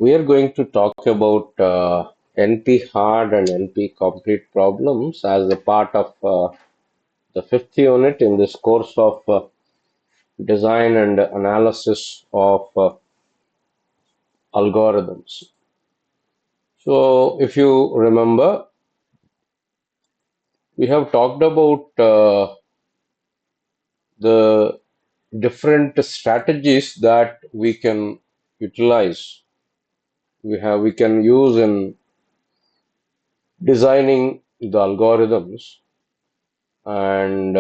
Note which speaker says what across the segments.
Speaker 1: We are going to talk about NP hard and NP complete problems as a part of the fifth unit in this course of design and analysis of algorithms. So, if you remember, we have talked about the different strategies that we can utilize. We can use in designing the algorithms, and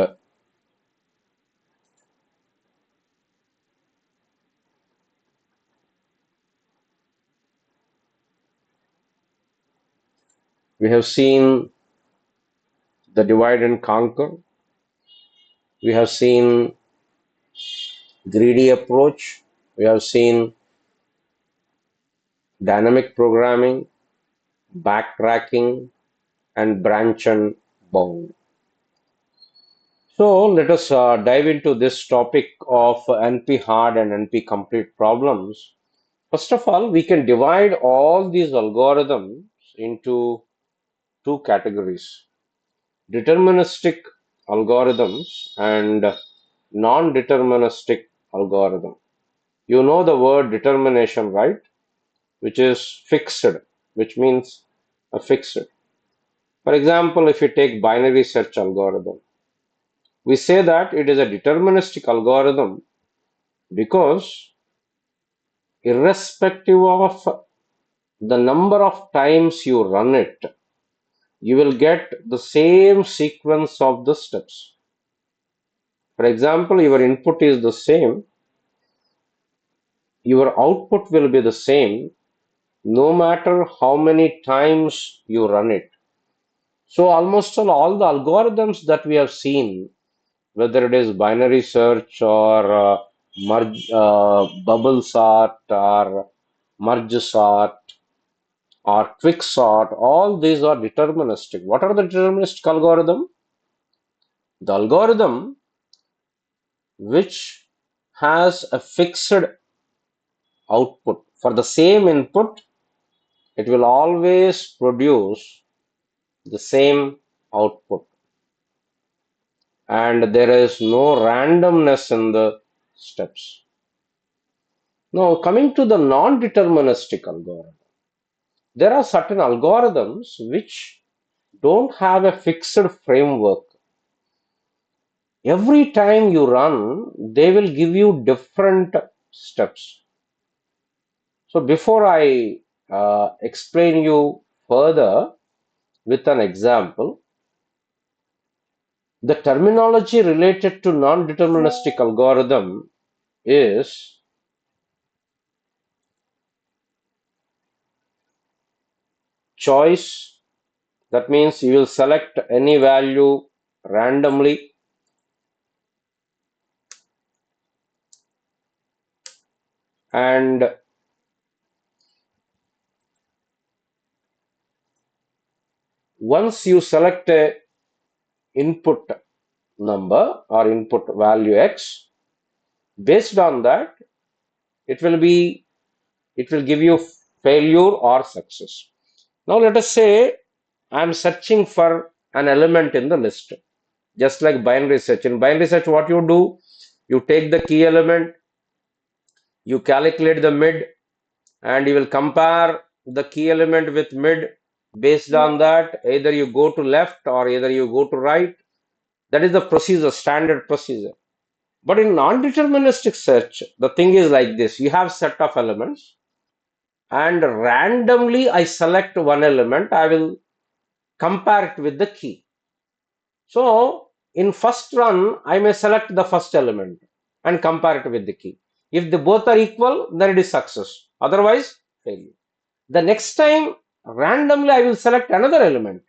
Speaker 1: we have seen the divide and conquer. We have seen greedy approach. We have seen dynamic programming, backtracking, and branch and bound. So let us dive into this topic of NP hard and NP complete problems. First of all, we can divide all these algorithms into two categories: deterministic algorithms and non-deterministic algorithm. You know the word determination, right? Which is fixed, which means a fixed. For example, if you take binary search algorithm, we say that it is a deterministic algorithm because irrespective of the number of times you run it, you will get the same sequence of the steps. For example, your input is the same, your output will be the same no matter how many times you run it. So almost all the algorithms that we have seen, whether it is binary search or bubble sort or merge sort or quick sort, all these are deterministic. What are the deterministic algorithm? The algorithm which has a fixed output. For the same input, it will always produce the same output, and there is no randomness in the steps. Now, coming to the non-deterministic algorithm, there are certain algorithms which don't have a fixed framework. Every time you run, they will give you different steps. So before I explain you further with an example, the terminology related to non-deterministic algorithm is choice. That means you will select any value randomly. And once you select a input number or input value x, based on that, it will give you failure or success. Now let us say I am searching for an element in the list, just like binary search. In binary search, what you do, you take the key element, you calculate the mid, and you will compare the key element with mid. Based on that, either you go to left or either you go to right. That is the procedure, standard procedure. But in non-deterministic search, the thing is like this: you have set of elements, and randomly I select one element. I will compare it with the key. So in first run, I may select the first element and compare it with the key. If they both are equal, then it is success. Otherwise, failure. The next time, randomly I will select another element.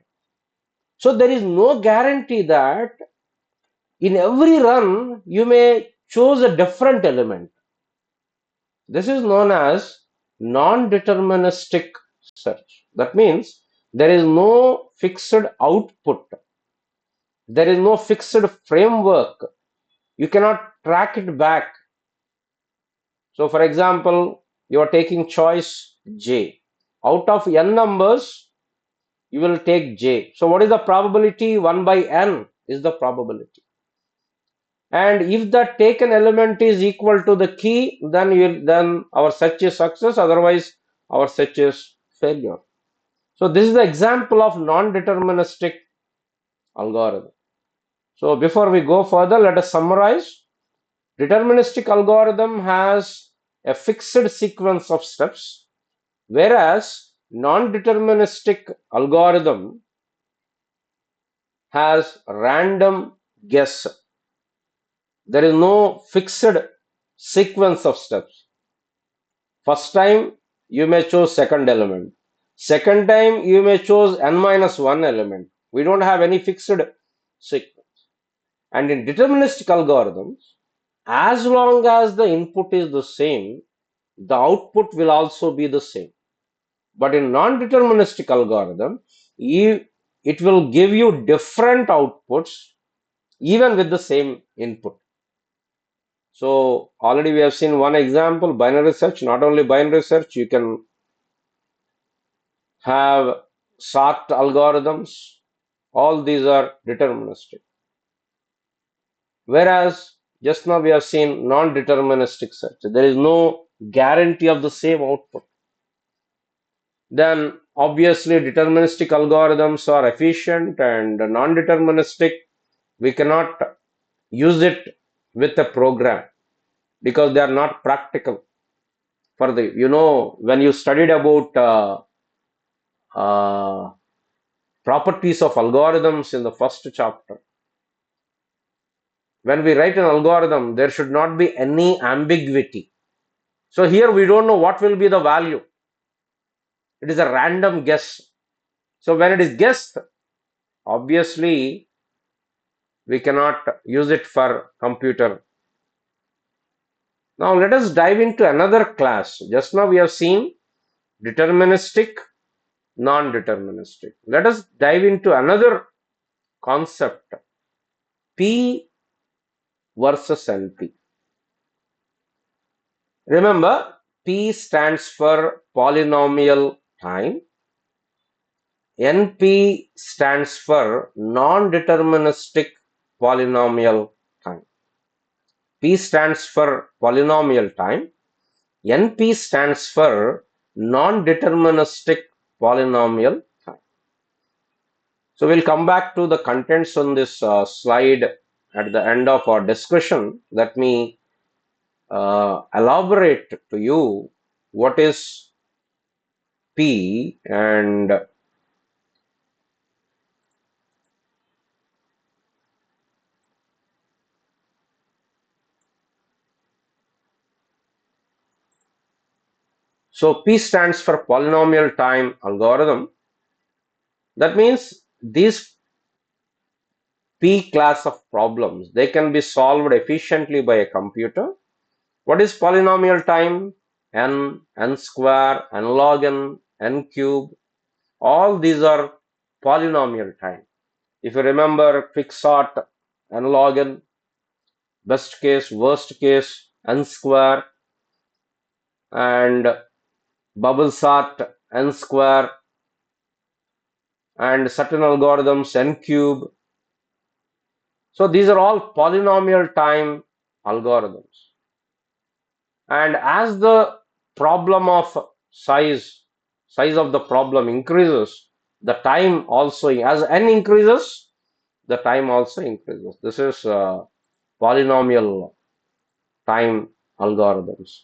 Speaker 1: So there is no guarantee that in every run you may choose a different element. This is known as non-deterministic search. That means there is no fixed output. There is no fixed framework. You cannot track it back. So for example, you are taking choice j. Out of n numbers, you will take j. So what is the probability? 1 by n is the probability. And if that taken element is equal to the key, then our search is success, otherwise our search is failure. So this is the example of non-deterministic algorithm. So before we go further, let us summarize. Deterministic algorithm has a fixed sequence of steps, whereas non-deterministic algorithm has random guess. There is no fixed sequence of steps. First time you may choose second element. Second time you may choose n minus 1 element. We don't have any fixed sequence. And in deterministic algorithms, as long as the input is the same, the output will also be the same. But in non-deterministic algorithm, it will give you different outputs even with the same input. So already we have seen one example, binary search. Not only binary search, you can have sort algorithms. All these are deterministic. Whereas just now we have seen non-deterministic search. There is no guarantee of the same output. Then obviously deterministic algorithms are efficient, and non-deterministic, we cannot use it with a program because they are not practical. For the, when you studied about properties of algorithms in the first chapter, when we write an algorithm, there should not be any ambiguity. So here we don't know what will be the value. It is a random guess. So when it is guessed, obviously we cannot use it for computer. Now let us dive into another class. Just now we have seen deterministic, non-deterministic. Let us dive into another concept, P versus NP. Remember, P stands for polynomial time. NP stands for non-deterministic polynomial time. P stands for polynomial time. NP stands for non-deterministic polynomial time. So we'll come back to the contents on this slide at the end of our discussion. Let me elaborate to you what is P and so P stands for polynomial time algorithm. That means these P class of problems, they can be solved efficiently by a computer. What is polynomial time? N, n square, n log n, n cube, all these are polynomial time. If you remember quicksort, n log n, best case, worst case, n square, and bubble sort, n square, and certain algorithms, n cube. So these are all polynomial time algorithms. And as the problem of size of the problem increases, the time also, as n increases, the time also increases. This is polynomial time algorithms.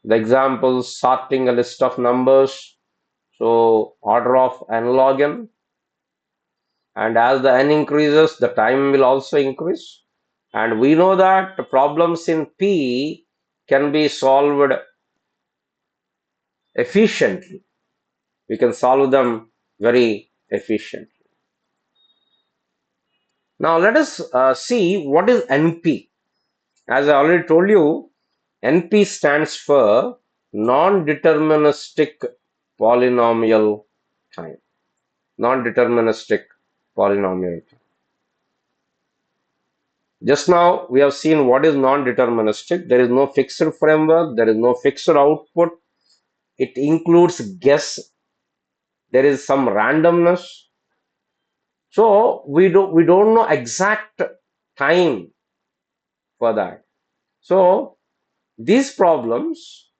Speaker 1: The examples, sorting a list of numbers, so order of n log n, and as the n increases, the time will also increase. And we know that problems in P can be solved efficiently. We can solve them very efficiently. Now let us see what is NP. As I already told you, NP stands for non-deterministic polynomial time. Non-deterministic polynomial time. Just now we have seen what is non-deterministic. There is no fixed framework, there is no fixed output. it includes guess, there is some randomness. So we don't know exact time for that. So these problems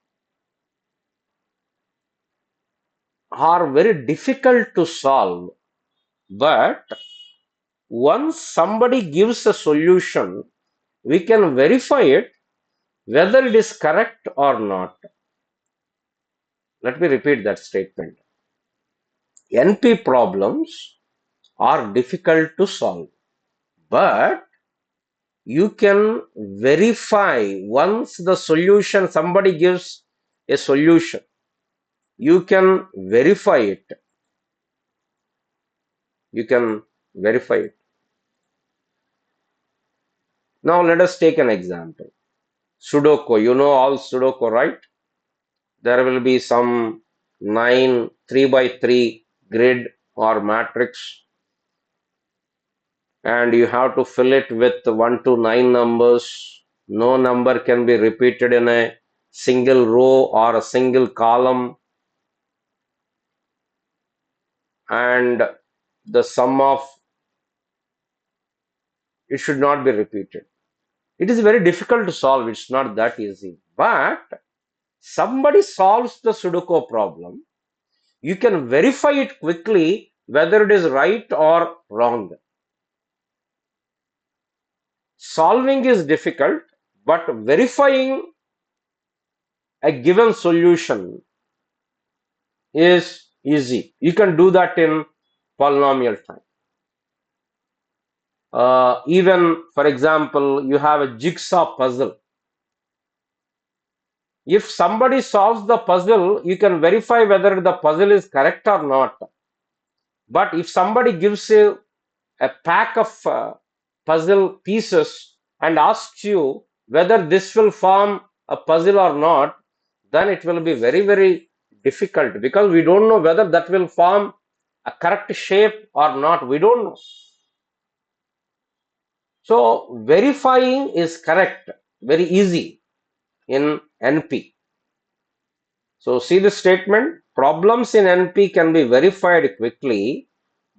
Speaker 1: are very difficult to solve, but once somebody gives a solution, we can verify it whether it is correct or not. Let me repeat that statement. NP problems are difficult to solve, but you can verify once the solution, somebody gives a solution, you can verify it. You can verify it. Now let us take an example. Sudoku, you know all Sudoku, right? There will be some 9 3 by 3 grid or matrix, and you have to fill it with 1 to 9 numbers. No number can be repeated in a single row or a single column, and the sum of it should not be repeated. It is very difficult to solve. It's not that easy. But somebody solves the Sudoku problem, you can verify it quickly whether it is right or wrong. Solving is difficult, but verifying a given solution is easy. You can do that in polynomial time. Even, for example, you have a jigsaw puzzle. If somebody solves the puzzle, you can verify whether the puzzle is correct or not. But if somebody gives you a pack of puzzle pieces and asks you whether this will form a puzzle or not, then it will be very, very difficult, because we don't know whether that will form a correct shape or not. We don't know. So verifying is correct, very easy in NP. So see the statement, problems in NP can be verified quickly,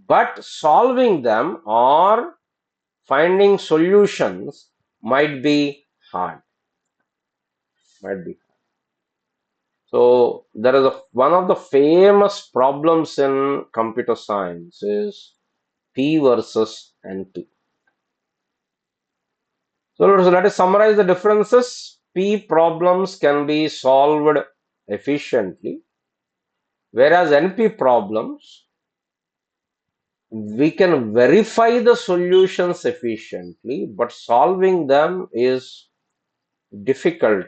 Speaker 1: but solving them or finding solutions might be hard. Might be. So there is one of the famous problems in computer science is P versus NP. So let us summarize the differences. P problems can be solved efficiently, whereas NP problems, we can verify the solutions efficiently, but solving them is difficult.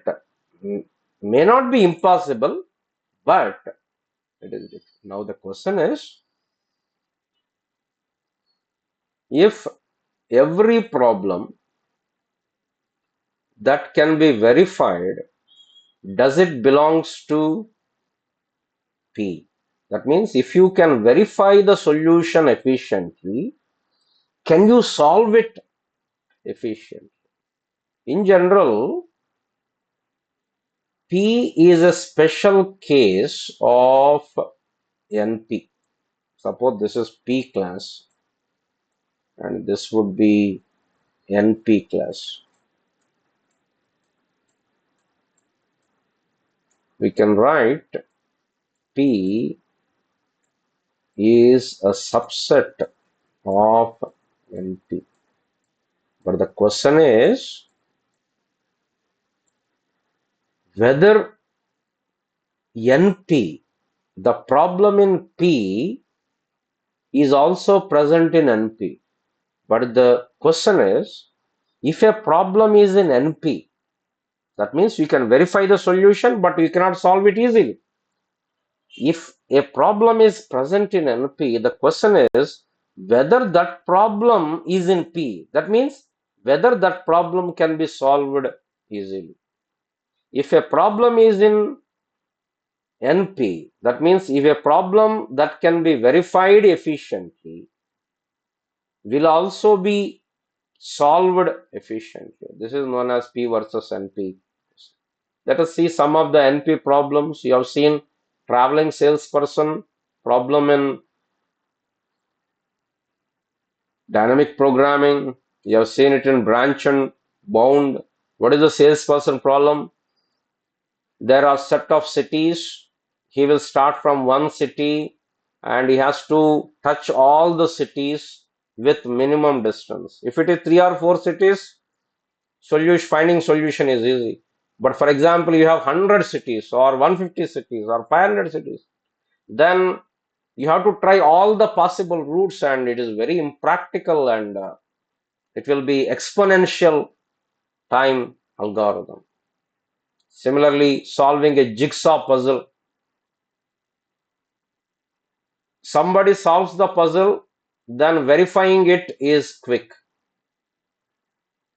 Speaker 1: May not be impossible, but it is difficult. Now the question is, if every problem that can be verified, does it belongs to P? That means if you can verify the solution efficiently, can you solve it efficiently? In general, P is a special case of NP. Suppose this is P class and this would be NP class. We can write P is a subset of NP. But the question is whether NP, the problem in P, is also present in NP. But the question is, if a problem is in NP, that means you can verify the solution, but you cannot solve it easily. If a problem is present in NP, the question is whether that problem is in P. That means whether that problem can be solved easily. If a problem is in NP, that means if a problem that can be verified efficiently will also be solved efficiently. This is known as P versus NP. Let us see some of the NP problems. You have seen traveling salesperson, problem in dynamic programming. You have seen it in branch and bound. What is the salesperson problem? There are set of cities. He will start from one city and he has to touch all the cities with minimum distance. If it is three or four cities, finding solution is easy. But for example, you have 100 cities or 150 cities or 500 cities, then you have to try all the possible routes and it is very impractical and it will be exponential time algorithm. Similarly, solving a jigsaw puzzle. Somebody solves the puzzle, then verifying it is quick.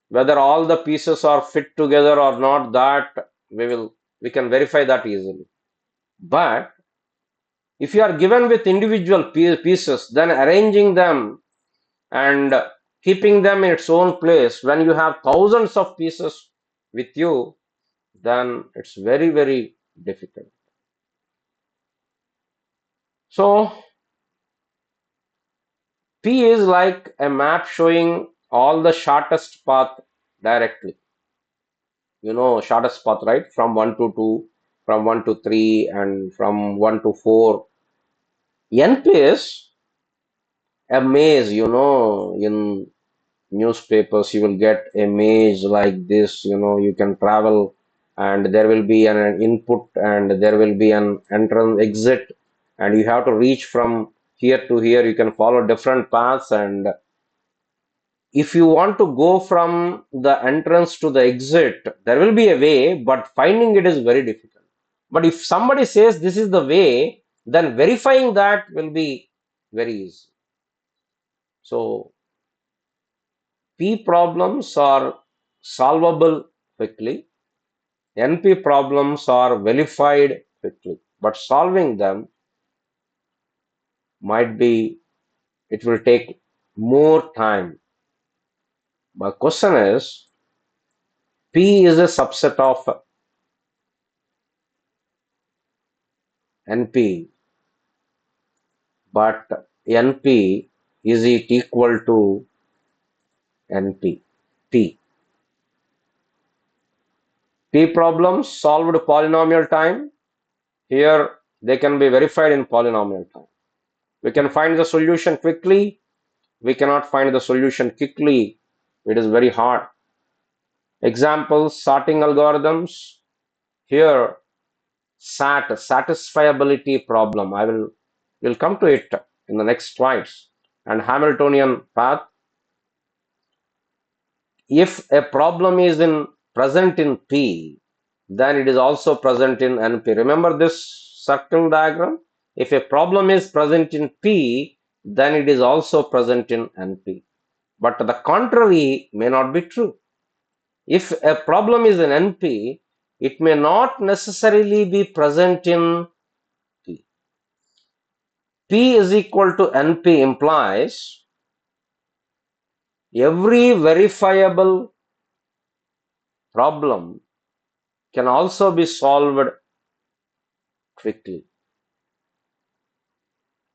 Speaker 1: Whether all the pieces are fit together or not, that we can verify that easily. But if you are given with individual pieces, then arranging them and keeping them in its own place, when you have thousands of pieces with you, then it's very, very difficult. So P is like a map showing all the shortest path directly. You know, shortest path, right? From 1 to 2, from 1 to 3, and from 1 to 4. NP is a maze, in newspapers, you will get a maze like this, you can travel and there will be an input and there will be an entrance exit, and you have to reach from here to here. You can follow different paths, and if you want to go from the entrance to the exit, there will be a way, but finding it is very difficult. But if somebody says this is the way, then verifying that will be very easy. So P problems are solvable quickly. NP problems are verified quickly, but solving them it will take more time. My question is, P is a subset of NP, but NP is it equal to NP? P. P problems solved polynomial time. Here they can be verified in polynomial time. We can find the solution quickly. We cannot find the solution quickly. It is very hard. Examples, sorting algorithms. Here, satisfiability problem. Will come to it in the next slides. And Hamiltonian path. If a problem is present in P, then it is also present in NP. Remember this circle diagram? If a problem is present in P, then it is also present in NP. But the contrary may not be true. If a problem is in NP, it may not necessarily be present in P. P is equal to NP implies every verifiable problem can also be solved quickly.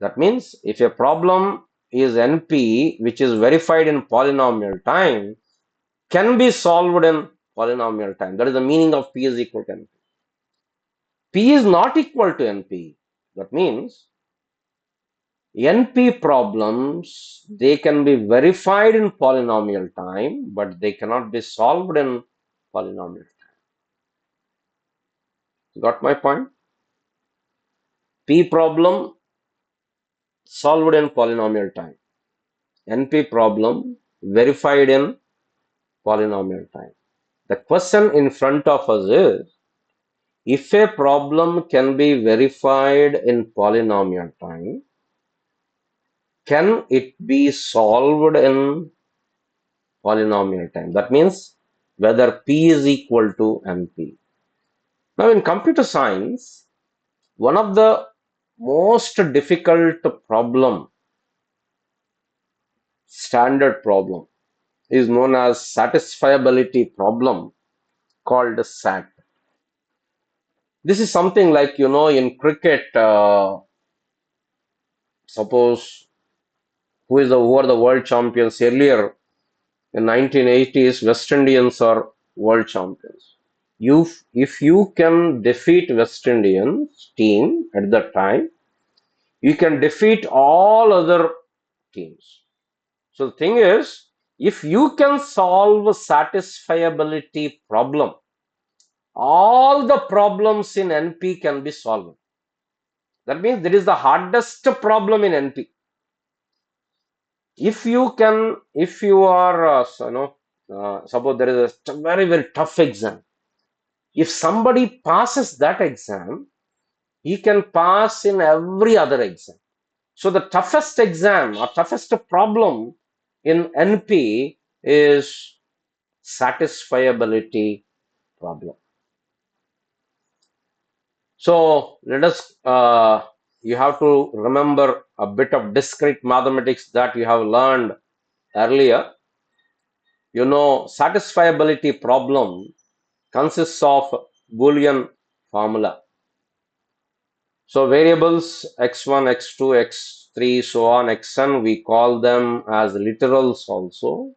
Speaker 1: That means if a problem is NP, which is verified in polynomial time, can be solved in polynomial time. That is the meaning of P is equal to NP. P is not equal to NP. That means NP problems, they can be verified in polynomial time, but they cannot be solved in polynomial time. Got my point? P problem solved in polynomial time. NP problem verified in polynomial time. The question in front of us is, if a problem can be verified in polynomial time, can it be solved in polynomial time? That means whether P is equal to NP. Now in computer science, one of the most difficult standard problem, is known as satisfiability problem, called SAT. This is something like, in cricket, suppose who are the world champions earlier in 1980s, West Indians are world champions. If you can defeat West Indians team at that time, you can defeat all other teams. So the thing is, if you can solve a satisfiability problem, all the problems in NP can be solved. That means there is the hardest problem in NP. If you are, suppose there is a very, very tough exam. If somebody passes that exam, he can pass in every other exam. So the toughest exam or toughest problem in NP is satisfiability problem. So let us, you have to remember a bit of discrete mathematics that you have learned earlier. Satisfiability problem consists of Boolean formula. So variables x1, x2, x3, so on, xn, we call them as literals also.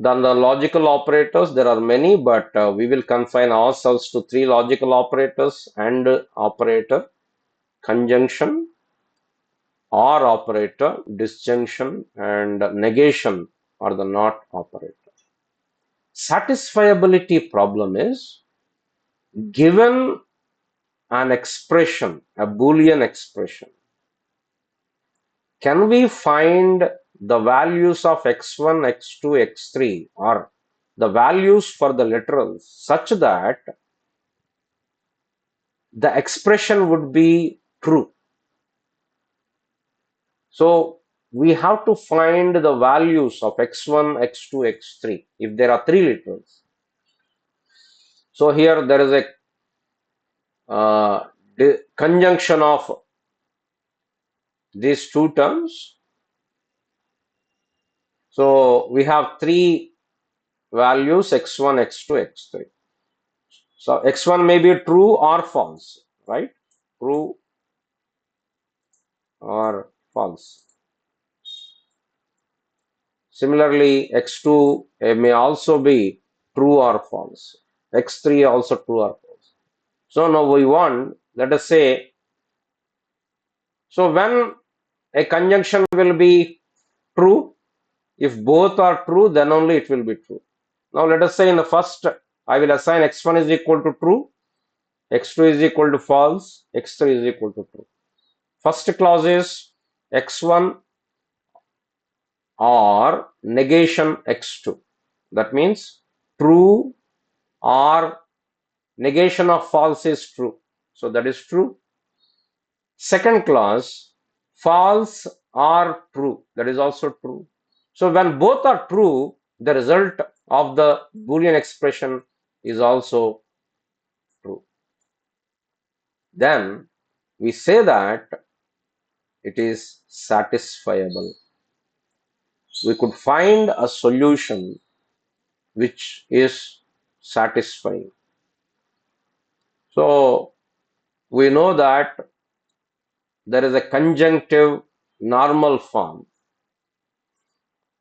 Speaker 1: Then the logical operators, there are many, but we will confine ourselves to three logical operators: and operator, conjunction, or operator, disjunction, and negation are the not operator. Satisfiability problem is given an expression, a Boolean expression. Can we find the values of x1, x2, x3, or the values for the literals such that the expression would be true? So we have to find the values of x1, x2, x3 if there are three literals. So here there is a conjunction of these two terms. So we have three values x1, x2, x3. So x1 may be true or false, right? True or false. Similarly, x2 may also be true or false. X3 also true or false. So now we want, let us say, so when a conjunction will be true, if both are true, then only it will be true. Now let us say in the first, I will assign x1 is equal to true, x2 is equal to false, x3 is equal to true. First clause is x1 or negation x2. That means true or negation of false is true. So that is true. Second clause, false or true. That is also true. So when both are true, the result of the Boolean expression is also true. Then we say that it is satisfiable. We could find a solution which is satisfying. So we know that there is a conjunctive normal form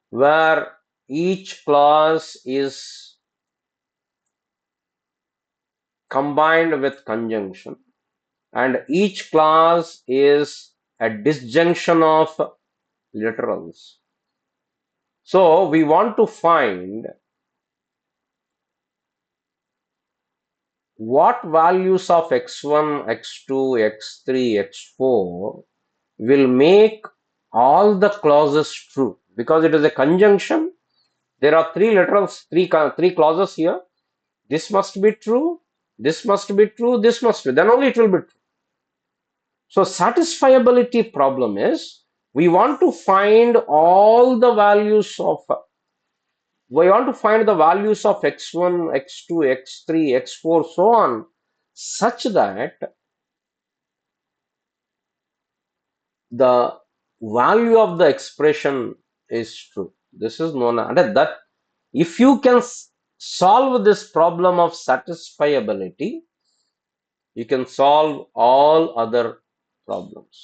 Speaker 1: where each clause is combined with conjunction and each clause is a disjunction of literals. So we want to find what values of x1, x2, x3, x4 will make all the clauses true. Because it is a conjunction, there are three literals, three clauses here. This must be true, this must be true, this must be, then only it will be true. So satisfiability problem is we want to find all the values of, we want to find the values of x1, x2, x3, x4, so on, such that the value of the expression is true. This is known as that. If you can solve this problem of satisfiability, you can solve all other problems.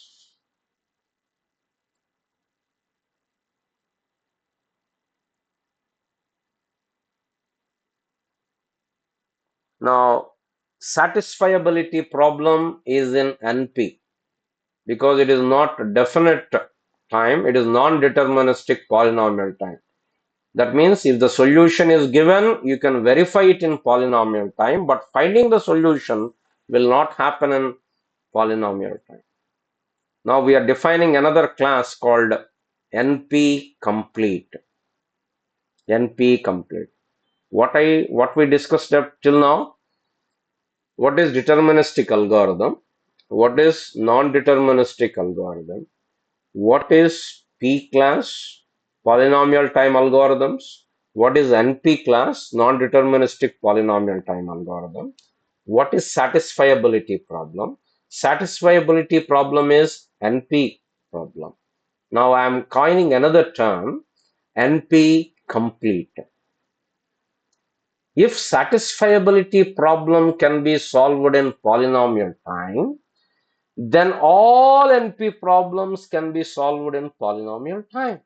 Speaker 1: Now, satisfiability problem is in NP because it is not definite time, it is non-deterministic polynomial time. That means if the solution is given, you can verify it in polynomial time, but finding the solution will not happen in polynomial time. Now we are defining another class called NP complete. NP complete. What we discussed up till now, what is deterministic algorithm? What is non-deterministic algorithm? What is P class? Polynomial time algorithms. What is NP class? Non-deterministic polynomial time algorithm. What is satisfiability problem? Satisfiability problem is NP problem. Now I am coining another term, NP complete. If satisfiability problem can be solved in polynomial time, then all NP problems can be solved in polynomial time.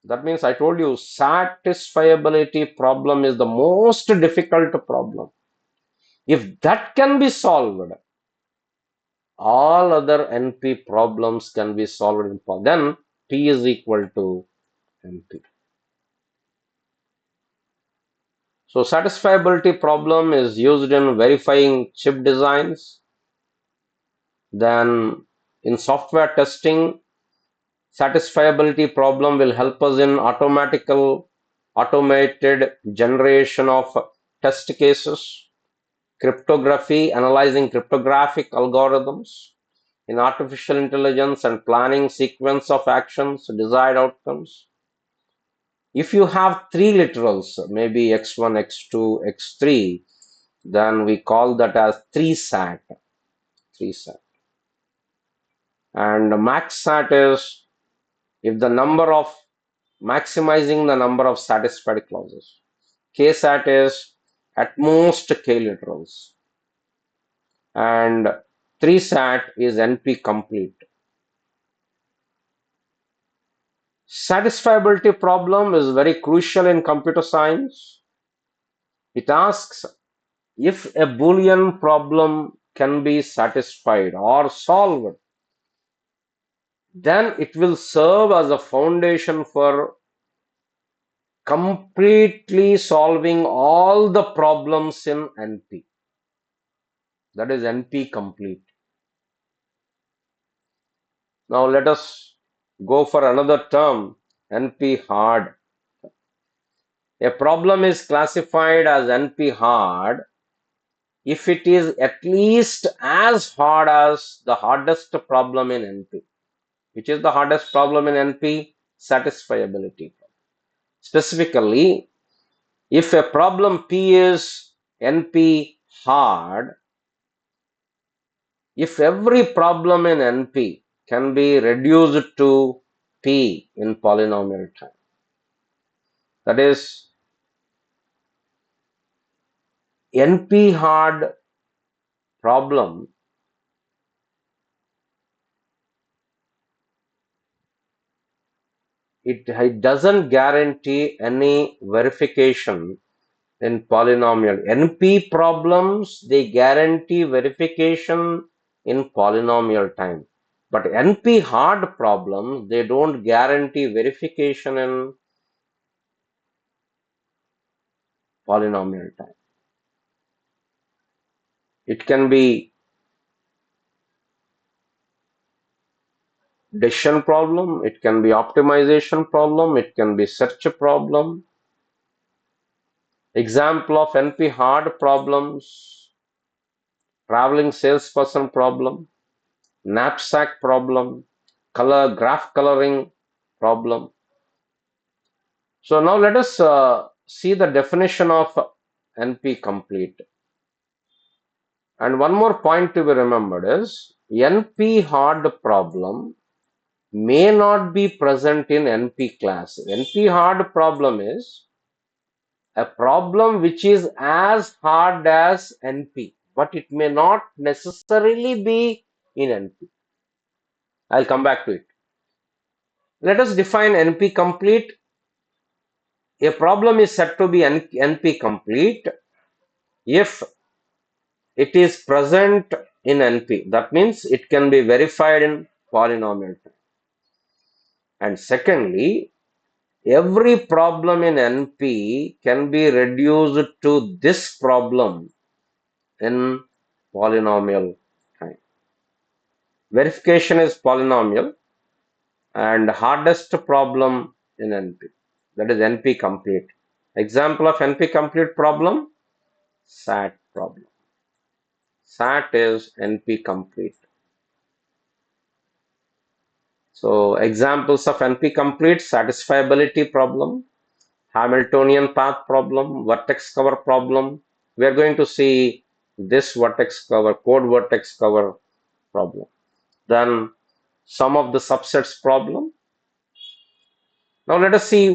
Speaker 1: That means I told you satisfiability problem is the most difficult problem. If that can be solved, all other NP problems can be solved in then P is equal to NP. So satisfiability problem is used in verifying chip designs. Then in software testing, satisfiability problem will help us in automated generation of test cases, cryptography, analyzing cryptographic algorithms, in artificial intelligence and planning sequence of actions, desired outcomes. If you have three literals, maybe x1, x2, x3, then we call that as 3SAT. 3SAT. And max SAT is if the number of maximizing the number of satisfied clauses. KSAT is at most k literals. And 3SAT is NP complete. Satisfiability problem is very crucial in computer science. It asks if a Boolean problem can be satisfied or solved, then it will serve as a foundation for completely solving all the problems in NP. That is NP complete. Now let us go for another term, NP hard. A problem is classified as NP hard if it is at least as hard as the hardest problem in NP. Which is the hardest problem in NP? Satisfiability. Specifically, if a problem P is NP hard, if every problem in NP can be reduced to P in polynomial time, that is NP hard problem it doesn't guarantee any verification in polynomial. NP problems, they guarantee verification in polynomial time. But NP hard problems, they don't guarantee verification in polynomial time. It can be decision problem, it can be optimization problem, it can be search problem. Example of NP hard problems, traveling salesperson problem, knapsack problem, graph coloring problem. So now let us see the definition of NP complete. And one more point to be remembered is NP hard problem may not be present in NP class. NP hard problem is a problem which is as hard as NP, but it may not necessarily be in NP. I'll come back to it. Let us define NP complete. A problem is said to be NP complete if it is present in NP. That means it can be verified in polynomial time. And secondly, every problem in NP can be reduced to this problem in polynomial time. Verification is polynomial and hardest problem in NP, that is NP complete. Example of NP complete problem, SAT problem. SAT is NP complete. So examples of NP complete: satisfiability problem, Hamiltonian path problem, vertex cover problem. We are going to see this vertex cover, code vertex cover problem. Then sum of the subsets problem. Now let us see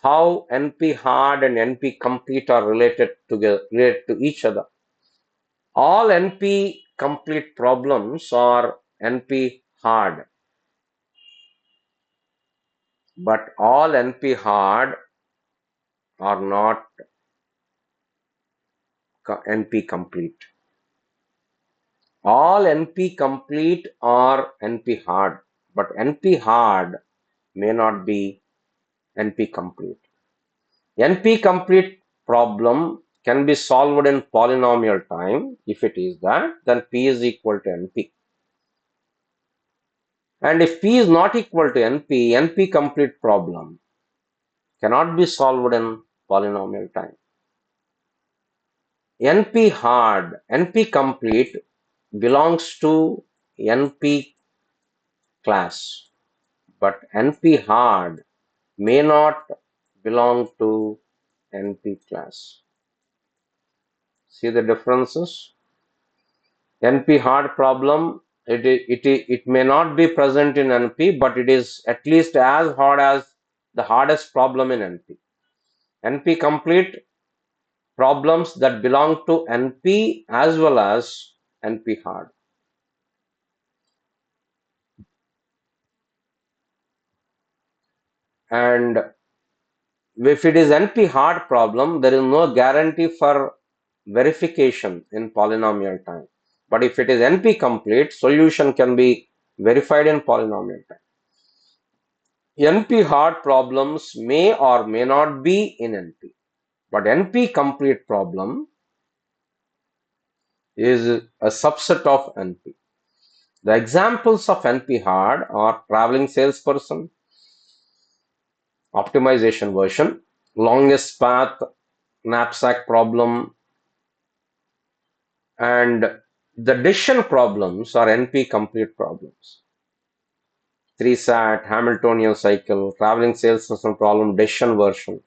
Speaker 1: how NP hard and NP complete are related to each other. All NP complete problems are NP hard, but all NP hard are not NP complete. All NP complete are NP hard, but NP hard may not be NP complete. NP complete problem can be solved in polynomial time. If it is that, then P is equal to NP. And if P is not equal to NP, NP complete problem cannot be solved in polynomial time. NP hard, NP complete belongs to NP class, but NP hard may not belong to NP class. See the differences? NP hard problem, it may not be present in NP, but it is at least as hard as the hardest problem in NP. NP complete problems that belong to NP as well as NP hard. And if it is NP hard problem, there is no guarantee for verification in polynomial time. But if it is NP complete, solution can be verified in polynomial time. NP hard problems may or may not be in NP, but NP complete problem is a subset of NP. The examples of NP hard are traveling salesperson, optimization version, longest path, knapsack problem, and the decision problems are NP complete problems. 3-SAT, Hamiltonian cycle, traveling salesperson problem, decision version.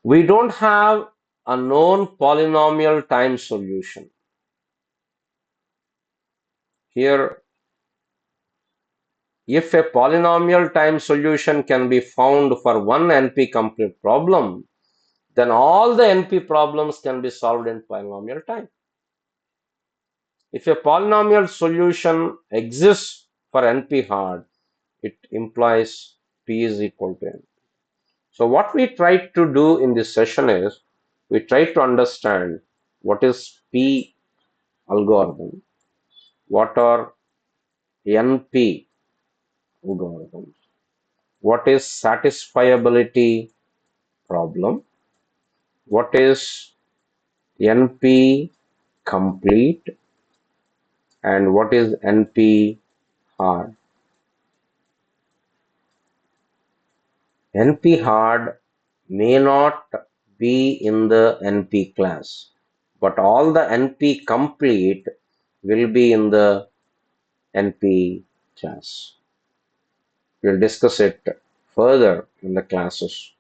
Speaker 1: We don't have a known polynomial time solution. Here, if a polynomial time solution can be found for one NP complete problem, then all the NP problems can be solved in polynomial time. If a polynomial solution exists for NP hard, it implies P is equal to N. So what we try to do in this session is, we try to understand what is P algorithm, what are NP algorithms, what is satisfiability problem, what is NP complete, and what is NP hard. NP hard may not be in the NP class, but all the NP complete will be in the NP class. We'll discuss it further in the classes.